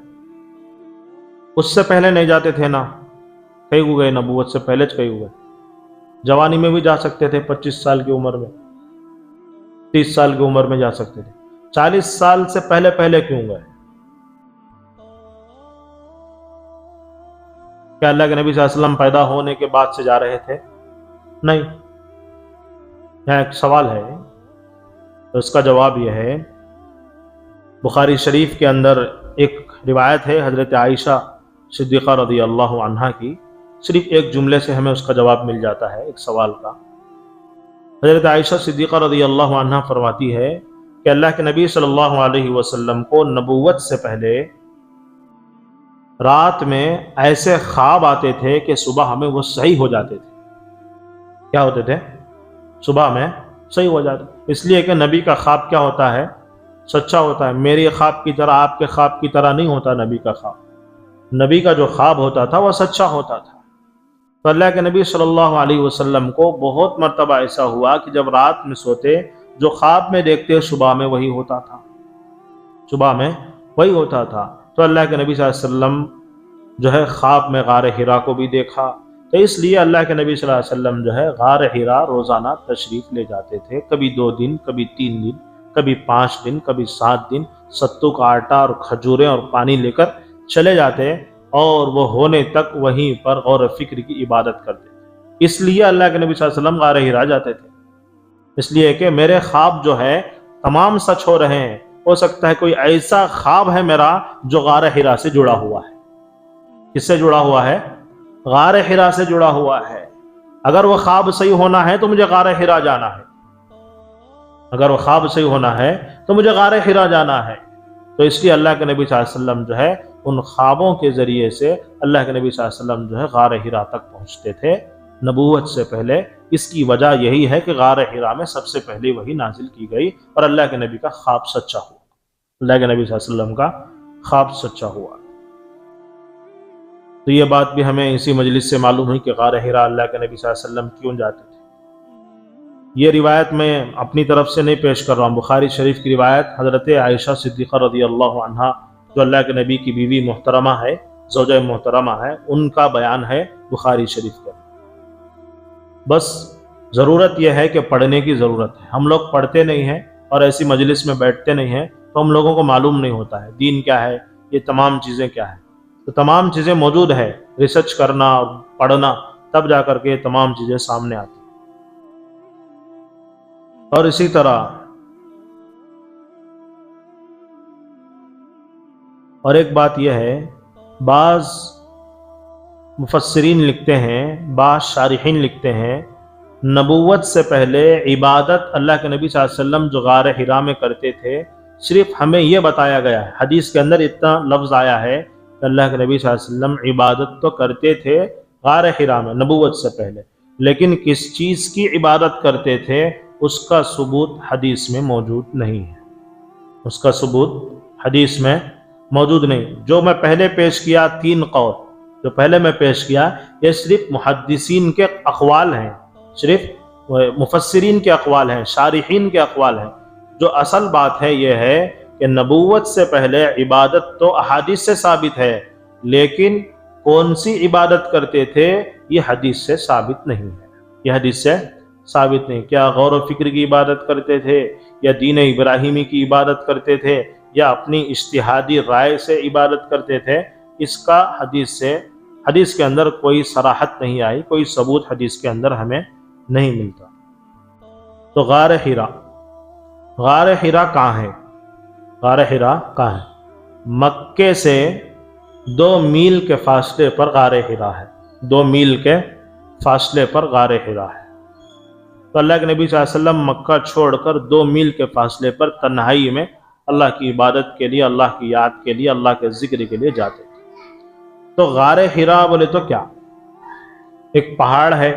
اس سے پہلے نہیں جاتے تھے نا؟ کئی کو گئے نبوت سے پہلے، کئی کو گئے جوانی میں بھی جا سکتے تھے، 25 سال کی عمر میں، 30 سال کی عمر میں جا سکتے تھے، 40 سال سے پہلے کیوں گئے؟ کیا اللہ کے نبی صلی اللہ علیہ وسلم پیدا ہونے کے بعد سے جا رہے تھے؟ نہیں۔ یہاں ایک سوال ہے، تو اس کا جواب یہ ہے، بخاری شریف کے اندر ایک روایت ہے حضرت عائشہ صدیقہ رضی اللہ عنہا کی، صرف ایک جملے سے ہمیں اس کا جواب مل جاتا ہے ایک سوال کا۔ حضرت عائشہ صدیقہ رضی اللہ عنہا فرماتی ہے کہ اللہ کے نبی صلی اللہ علیہ وسلم کو نبوت سے پہلے رات میں ایسے خواب آتے تھے کہ صبح ہمیں وہ صحیح ہو جاتے تھے۔ کیا ہوتے تھے؟ صبح میں صحیح ہو جاتے۔ اس لیے کہ نبی کا خواب کیا ہوتا ہے؟ سچا ہوتا ہے۔ میری خواب کی طرح، آپ کے خواب کی طرح نہیں ہوتا نبی کا خواب۔ نبی کا جو خواب ہوتا تھا وہ سچا ہوتا تھا۔ تو اللہ کے نبی صلی اللہ علیہ وسلم کو بہت مرتبہ ایسا ہوا کہ جب رات میں سوتے، جو خواب میں دیکھتے صبح میں وہی ہوتا تھا، صبح میں وہی ہوتا تھا۔ تو اللہ کے نبی صلی اللہ علیہ وسلم جو ہے خواب میں غار حرا کو بھی دیکھا، تو اس لیے اللہ کے نبی صلی اللہ علیہ وسلم جو ہے غار حرا روزانہ تشریف لے جاتے تھے، کبھی 2 دن، کبھی 3 دن، کبھی 5 دن، کبھی 7 دن، ستو کا آٹا اور کھجوریں اور پانی لے کر چلے جاتے، اور وہ ہونے تک وہیں پر غور و فکر کی عبادت کرتے تھے۔ اس لیے اللہ کے نبی صلی اللہ علیہ وسلم غار حرا جاتے تھے، اس لیے کہ میرے خواب جو ہے تمام سچ ہو رہے ہیں، ہو سکتا ہے کوئی ایسا خواب ہے میرا جو غار حرا سے جڑا ہوا ہے۔ کس سے جڑا ہوا ہے؟ غار حرا سے جڑا ہوا ہے۔ اگر وہ خواب صحیح ہونا ہے تو مجھے غار حرا جانا ہے، اگر وہ خواب سے ہی ہونا ہے تو مجھے غار حرا جانا ہے۔ تو اس لیے اللہ کے نبی صلی اللہ علیہ وسلم جو ہے ان خوابوں کے ذریعے سے اللہ کے نبی صلی اللہ علیہ وسلم جو ہے غار حرا تک پہنچتے تھے نبوت سے پہلے۔ اس کی وجہ یہی ہے کہ غار حرا میں سب سے پہلے وحی نازل کی گئی اور اللہ کے نبی کا خواب سچا ہوا، اللہ کے نبی صلی اللہ علیہ وسلم کا خواب سچا ہوا۔ تو یہ بات بھی ہمیں اسی مجلس سے معلوم ہوئی کہ غار حرا اللہ کے نبی صلی اللہ علیہ وسلم کیوں جاتے تھے۔ یہ روایت میں اپنی طرف سے نہیں پیش کر رہا ہوں، بخاری شریف کی روایت حضرت عائشہ صدیقہ رضی اللہ عنہا جو اللہ کے نبی کی بیوی محترمہ ہے، زوجہ محترمہ ہے، ان کا بیان ہے بخاری شریف کا۔ بس ضرورت یہ ہے کہ پڑھنے کی ضرورت ہے۔ ہم لوگ پڑھتے نہیں ہیں اور ایسی مجلس میں بیٹھتے نہیں ہیں تو ہم لوگوں کو معلوم نہیں ہوتا ہے دین کیا ہے، یہ تمام چیزیں کیا ہیں۔ تو تمام چیزیں موجود ہے، ریسرچ کرنا اور پڑھنا، تب جا کر کے یہ تمام چیزیں سامنے آتی۔ اور اسی طرح اور ایک بات یہ ہے، بعض مفسرین لکھتے ہیں، بعض شارحین لکھتے ہیں، نبوت سے پہلے عبادت اللہ کے نبی صلی اللہ علیہ وسلم جو غار حرا میں کرتے تھے، صرف ہمیں یہ بتایا گیا ہے، حدیث کے اندر اتنا لفظ آیا ہے کہ اللہ کے نبی صلی اللہ علیہ وسلم عبادت تو کرتے تھے غار حرا میں نبوت سے پہلے، لیکن کس چیز کی عبادت کرتے تھے اس کا ثبوت حدیث میں موجود نہیں ہے، اس کا ثبوت حدیث میں موجود نہیں۔ جو میں پہلے پیش کیا، 3 قول جو پہلے میں پیش کیا، یہ صرف محدثین کے اقوال ہیں، صرف مفسرین کے اقوال ہیں، شارحین کے اقوال ہیں۔ جو اصل بات ہے یہ ہے کہ نبوت سے پہلے عبادت تو احادیث سے ثابت ہے، لیکن کون سی عبادت کرتے تھے یہ حدیث سے ثابت نہیں ہے، یہ حدیث سے ثابت نہیں۔ کیا غور و فکر کی عبادت کرتے تھے، یا دین ابراہیمی کی عبادت کرتے تھے، یا اپنی اجتہادی رائے سے عبادت کرتے تھے، اس کا حدیث کے اندر کوئی صراحت نہیں آئی، کوئی ثبوت حدیث کے اندر ہمیں نہیں ملتا۔ تو غار حرا کہاں ہے؟ غار حرا کہاں ہے؟ مکے سے 2 میل کے فاصلے پر غار حرا ہے، 2 میل کے فاصلے پر غار حرا ہے۔ تو اللہ کے نبی صلی اللہ علیہ وسلم مکہ چھوڑ کر 2 میل کے فاصلے پر تنہائی میں اللہ کی عبادت کے لیے، اللہ کی یاد کے لیے، اللہ کے ذکر کے لیے جاتے تھے۔ تو غار حرا بولے تو کیا؟ ایک پہاڑ ہے،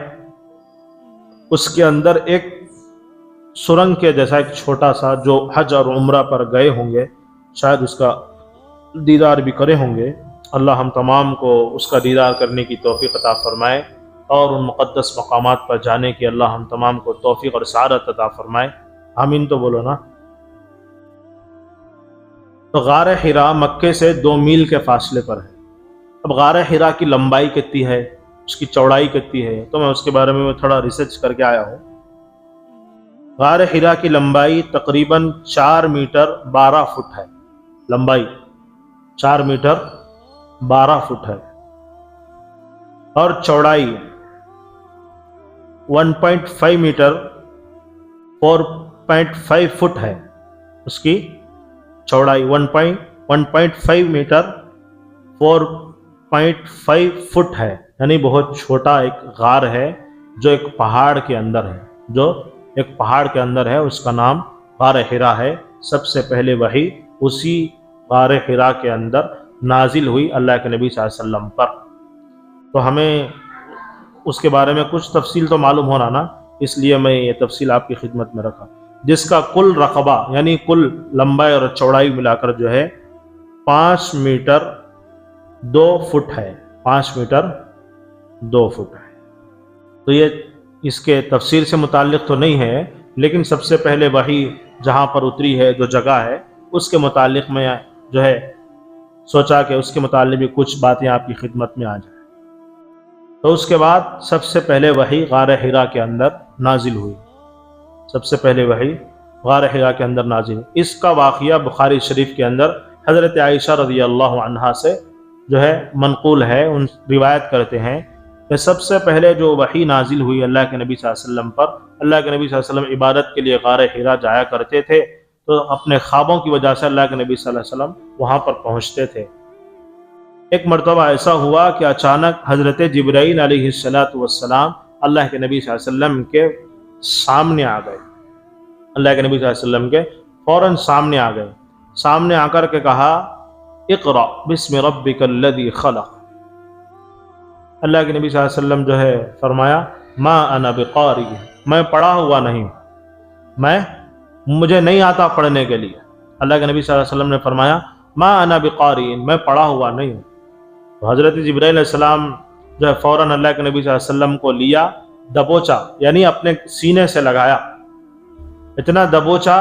اس کے اندر ایک سرنگ کے جیسا ایک چھوٹا سا، جو حج اور عمرہ پر گئے ہوں گے شاید اس کا دیدار بھی کرے ہوں گے، اللہ ہم تمام کو اس کا دیدار کرنے کی توفیق عطا فرمائے، اور ان مقدس مقامات پر جانے کی اللہ ہم تمام کو توفیق اور سعادت عطا فرمائے، آمین تو بولو نا۔ تو غار حرا مکے سے 2 میل کے فاصلے پر ہے۔ اب غار حرا کی لمبائی کتنی ہے، اس کی چوڑائی کتنی ہے، تو میں اس کے بارے میں تھوڑا ریسرچ کر کے آیا ہوں۔ غار حرا کی لمبائی تقریباً 4 میٹر 12 فٹ ہے، لمبائی 4 میٹر 12 فٹ ہے، اور چوڑائی 1.5 میٹر 4.5 فٹ ہے۔ اس کی چوڑائی 1.5 میٹر 4.5 فٹ ہے، یعنی بہت چھوٹا ایک غار ہے جو ایک پہاڑ کے اندر ہے، اس کا نام غار حرا ہے۔ سب سے پہلے وحی اسی غار حرا کے اندر نازل ہوئی اللہ کے نبی صلی اللہ علیہ وسلم پر۔ تو ہمیں اس کے بارے میں کچھ تفصیل تو معلوم ہونا نا، اس لیے میں یہ تفصیل آپ کی خدمت میں رکھا، جس کا کل رقبہ یعنی کل لمبائی اور چوڑائی ملا کر جو ہے 5 میٹر 2 فٹ ہے، 5 میٹر 2 فٹ ہے۔ تو یہ اس کے تفسیر سے متعلق تو نہیں ہے، لیکن سب سے پہلے وحی جہاں پر اتری ہے، جو جگہ ہے، اس کے متعلق میں جو ہے سوچا کہ اس کے متعلق بھی کچھ باتیں آپ کی خدمت میں آ جائیں۔ تو اس کے بعد سب سے پہلے وحی غار حرا کے اندر نازل ہوئی، سب سے پہلے وحی غار حرا کے اندر نازل ہوئی۔ اس کا واقعہ بخاری شریف کے اندر حضرت عائشہ رضی اللہ عنہا سے جو ہے منقول ہے، ان روایت کرتے ہیں کہ سب سے پہلے جو وحی نازل ہوئی اللہ کے نبی صلی اللہ علیہ وسلم پر، اللہ کے نبی صلی اللہ علیہ وسلم عبادت کے لیے غار حرا جایا کرتے تھے، تو اپنے خوابوں کی وجہ سے اللہ کے نبی صلی اللہ علیہ وسلم وہاں پر پہنچتے تھے۔ ایک مرتبہ ایسا ہوا کہ اچانک حضرت جبرائیل علیہ السلام اللہ کے نبی صلی اللہ علیہ وسلم کے سامنے آ گئے، اللہ کے نبی صلی اللہ علیہ وسلم کے فوراً سامنے آ گئے، سامنے آ کر کے کہا اقرأ بسم ربک الذی خلق۔ اللہ کے نبی صلی اللہ علیہ وسلم جو ہے فرمایا ما انا بقاری، میں پڑھا ہوا نہیں، مجھے نہیں آتا پڑھنے کے لیے۔ اللہ کے نبی صلی اللہ علیہ وسلم نے فرمایا ما انا بقاری، میں پڑھا ہوا نہیں ہوں۔ تو حضرت جبرائیل علیہ السلام جو ہے فوراً اللہ کے نبی صلی اللہ علیہ وسلم کو لیا، دبوچا، یعنی اپنے سینے سے لگایا، اتنا دبوچا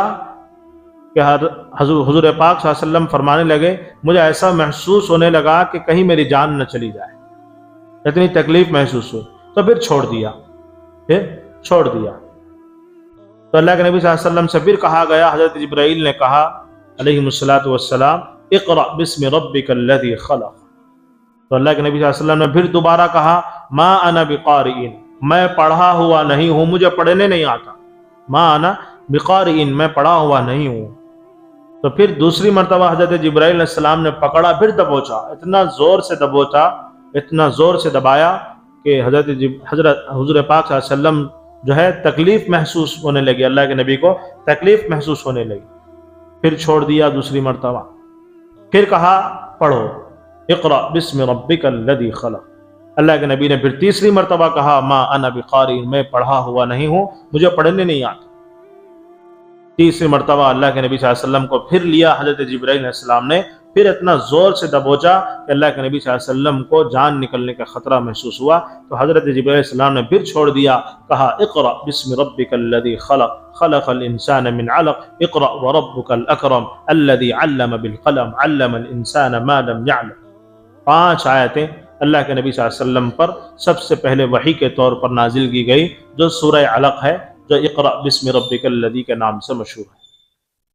کہ حضور پاک صلی اللہ علیہ وسلم فرمانے لگے مجھے ایسا محسوس ہونے لگا کہ کہیں میری جان نہ چلی جائے، اتنی تکلیف محسوس ہوئی، تو پھر چھوڑ دیا۔ تو اللہ کے نبی صلی اللہ علیہ وسلم سے پھر کہا گیا، حضرت جبرائیل نے کہا علیہ الصلوۃ والسلام اقرأ بسم ربک الذی خلق۔ تو اللہ کے نبی صلی اللہ علیہ وسلم نے پھر دوبارہ کہا ما انا بقارئ، میں پڑھا ہوا نہیں ہوں، مجھے پڑھنے نہیں آتا، ما انا بقارئ، میں پڑھا ہوا نہیں ہوں۔ تو پھر دوسری مرتبہ حضرت جبرائیل علیہ السلام نے پکڑا، پھر دبوچا، اتنا زور سے دبوچا، اتنا زور سے دبایا کہ حضور پاک صلی اللہ علیہ وسلم جو ہے تکلیف محسوس ہونے لگی، اللہ کے نبی کو تکلیف محسوس ہونے لگی، پھر چھوڑ دیا دوسری مرتبہ، پھر کہا پڑھو اقرأ بسم ربک الذی خلق۔ اللہ کے نبی نے پھر تیسری مرتبہ کہا ما انا بقاری، میں پڑھا ہوا نہیں ہوں، مجھے پڑھنے نہیں آتا۔ تیسری مرتبہ اللہ کے نبی صلی اللہ علیہ وسلم کو پھر لیا حضرت جبرائیل علیہ السلام نے، پھر اتنا زور سے دبوچا کہ اللہ کے نبی صلی اللہ علیہ وسلم کو جان نکلنے کا خطرہ محسوس ہوا، تو حضرت جبرائیل علیہ السلام نے پھر چھوڑ دیا، کہا اقرأ بسم ربک الذی خلق، خلق الانسان من علق، اقرأ وربک الاکرم الذی علم بالقلم، علم الانسان ما لم يعلم۔ 5 آیتیں اللہ کے نبی صلی اللہ علیہ وسلم پر سب سے پہلے وحی کے طور پر نازل کی گئی، جو سورہ علق ہے، جو اقرأ بسم ربک الذی کے نام سے مشہور ہے۔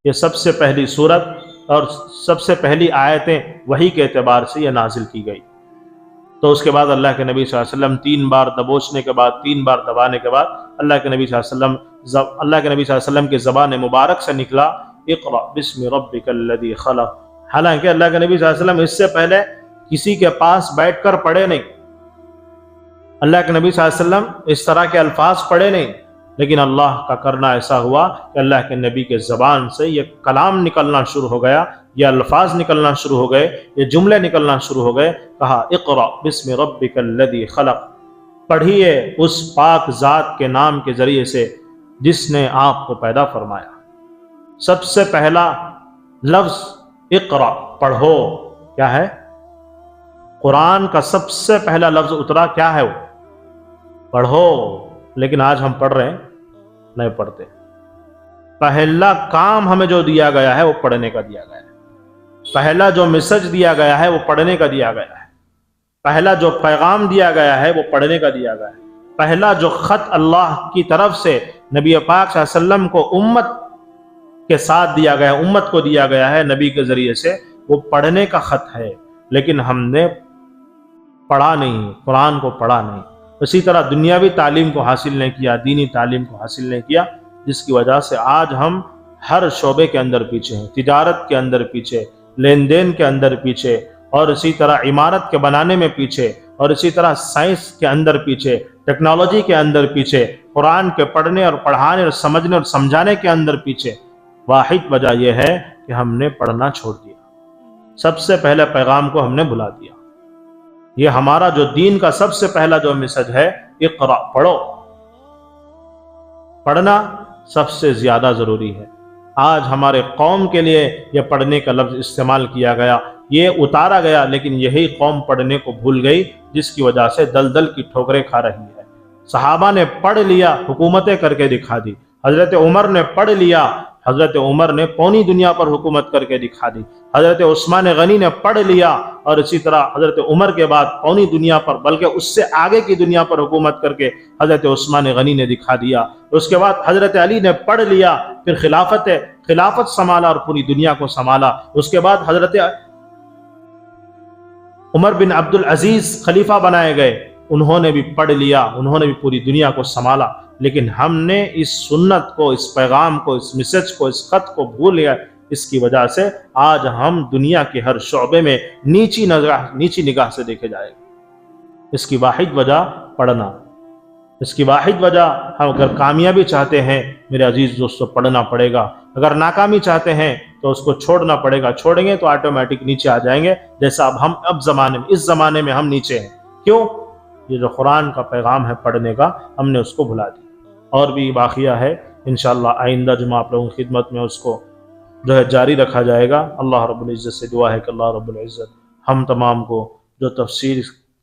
یہ سب سے پہلی سورت اور سب سے پہلی آیتیں وحی کے اعتبار سے یہ نازل کی گئی۔ تو اس کے بعد اللہ کے نبی صلی اللہ علیہ وسلم 3 بار دبوچنے کے بعد، 3 بار دبانے کے بعد اللہ کے نبی صلی اللہ علیہ وسلم کی زبان مبارک سے نکلا اقرأ بسم ربک الذی خلق۔ حالانکہ اللہ کے نبی صلی اللہ علیہ وسلم اس سے پہلے کسی کے پاس بیٹھ کر پڑھے نہیں، اللہ کے نبی صلی اللہ علیہ وسلم اس طرح کے الفاظ پڑھے نہیں، لیکن اللہ کا کرنا ایسا ہوا کہ اللہ کے نبی کے زبان سے یہ کلام نکلنا شروع ہو گیا، یہ الفاظ نکلنا شروع ہو گئے، یہ جملے نکلنا شروع ہو گئے۔ کہا اقرأ بسم ربک الذی خلق، پڑھیے اس پاک ذات کے نام کے ذریعے سے جس نے آپ کو پیدا فرمایا۔ سب سے پہلا لفظ اقرأ، پڑھو، کیا ہے؟ قرآن کا سب سے پہلا لفظ اترا کیا ہے؟ وہ پڑھو، لیکن آج ہم پڑھ رہے ہیں؟ نہیں پڑھتے۔ پہلا کام ہمیں جو دیا گیا ہے وہ پڑھنے کا دیا گیا ہے، پہلا جو میسج دیا گیا ہے وہ پڑھنے کا دیا گیا ہے، پہلا جو پیغام دیا گیا ہے وہ پڑھنے کا دیا گیا ہے، پہلا جو خط اللہ کی طرف سے نبی پاک صلی اللہ علیہ وسلم کو امت کے ساتھ دیا گیا ہے، امت کو دیا گیا ہے نبی کے ذریعے سے، وہ پڑھنے کا خط ہے، لیکن ہم نے پڑھا نہیں، قرآن کو پڑھا نہیں۔ اسی طرح دنیاوی تعلیم کو حاصل نہیں کیا، دینی تعلیم کو حاصل نہیں کیا، جس کی وجہ سے آج ہم ہر شعبے کے اندر پیچھے ہیں، تجارت کے اندر پیچھے، لین دین کے اندر پیچھے، اور اسی طرح عمارت کے بنانے میں پیچھے، اور اسی طرح سائنس کے اندر پیچھے، ٹیکنالوجی کے اندر پیچھے، قرآن کے پڑھنے اور پڑھانے اور سمجھنے اور سمجھانے کے اندر پیچھے۔ واحد وجہ یہ ہے کہ ہم نے پڑھنا چھوڑ دیا، سب سے پہلے پیغام کو ہم نے بھلا دیا۔ یہ ہمارا جو دین کا سب سے پہلا جو میسج ہے، اقرأ، پڑھو۔ پڑھنا سب سے زیادہ ضروری ہے۔ آج ہمارے قوم کے لیے یہ پڑھنے کا لفظ استعمال کیا گیا، یہ اتارا گیا، لیکن یہی قوم پڑھنے کو بھول گئی، جس کی وجہ سے دلدل کی ٹھوکریں کھا رہی ہے۔ صحابہ نے پڑھ لیا، حکومتیں کر کے دکھا دی۔ حضرت عمر نے پڑھ لیا، حضرت عمر نے پوری دنیا پر حکومت کر کے دکھا دی۔ حضرت عثمان غنی نے پڑھ لیا، اور اسی طرح حضرت عمر کے بعد پوری دنیا پر، بلکہ اس سے آگے کی دنیا پر حکومت کر کے حضرت عثمان غنی نے دکھا دیا۔ اس کے بعد حضرت علی نے پڑھ لیا، پھر خلافت سنبھالا اور پوری دنیا کو سنبھالا۔ اس کے بعد حضرت عمر بن عبد العزیز خلیفہ بنائے گئے، انہوں نے بھی پڑھ لیا، انہوں نے بھی پوری دنیا کو سنبھالا۔ لیکن ہم نے اس سنت کو، اس پیغام کو، اس میسج کو، اس خط کو بھول لیا۔ اس کی وجہ سے آج ہم دنیا کے ہر شعبے میں نیچی نگاہ سے دیکھے جائے گا۔ اس کی واحد وجہ پڑھنا۔ اس کی واحد وجہ، ہم اگر کامیابی چاہتے ہیں میرے عزیز دوستو پڑھنا پڑے گا، اگر ناکامی چاہتے ہیں تو اس کو چھوڑنا پڑے گا، چھوڑیں گے تو آٹومیٹک نیچے آ جائیں گے، جیسا اب اس زمانے میں ہم نیچے ہیں۔ کیوں؟ یہ جو قرآن کا پیغام ہے پڑھنے کا، ہم نے اس کو بھلا دیا۔ اور بھی باقیہ ہے، انشاءاللہ آئندہ جمعہ آپ لوگوں کی خدمت میں اس کو جو ہے جاری رکھا جائے گا۔ اللہ رب العزت سے دعا ہے کہ اللہ رب العزت ہم تمام کو جو تفسیر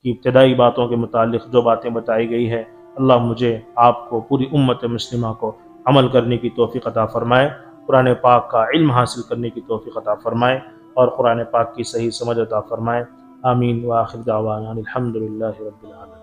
کی ابتدائی باتوں کے متعلق جو باتیں بتائی گئی ہے، اللہ مجھے، آپ کو، پوری امت مسلمہ کو عمل کرنے کی توفیق عطا فرمائے، قرآن پاک کا علم حاصل کرنے کی توفیق عطا فرمائے، اور قرآن پاک کی صحیح سمجھ عطا فرمائے۔ آمین وآخر دعوانا الحمدللہ رب العالمین۔